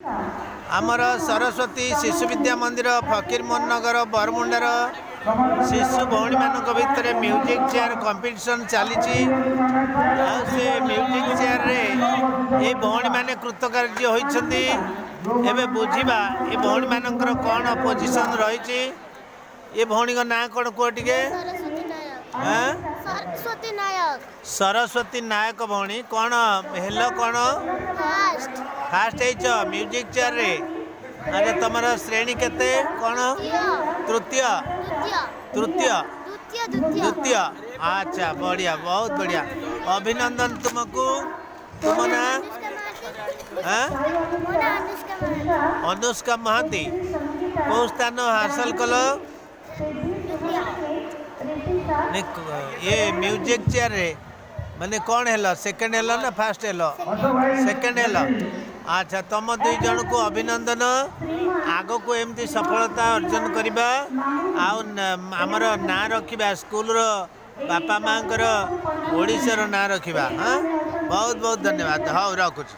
आमर सरस्वती शिशु विद्या मंदिर फकीर मोहन नगर बरमुंडार शिशु भौणी मान भितर म्यूजिक चेयर कंपटीशन चली से म्यूजिक चेयर रे ये भौणी मैंने कृतकार्य होती एवं बुझा ये भौणी मानकर कौन पोजिशन रही ये भौणी का ना कौन कह टे सरस्वती नायक भौणी कौन हेल कौन फास्ट म्यूजिक चेयर रे अच्छा तुम श्रेणी केते कौन तृतीय तृतीय द्वितीय अच्छा बढ़िया बहुत बढ़िया अभिनंदन तुमको तुम ना अनुष्का महाती कौ स्थान हासिल कल ये म्यूजिक चेयर रे माने कौन है सेकेंड है ना फास्ट है सेकेंड है अच्छा तुम दुई जन को अभिनंदन आग को एमती सफलता अर्जन करवा आमर ना रखा स्कूल रो बापा माँ ओडिशार ना रखा हाँ बहुत बहुत धन्यवाद हाँ रखुच।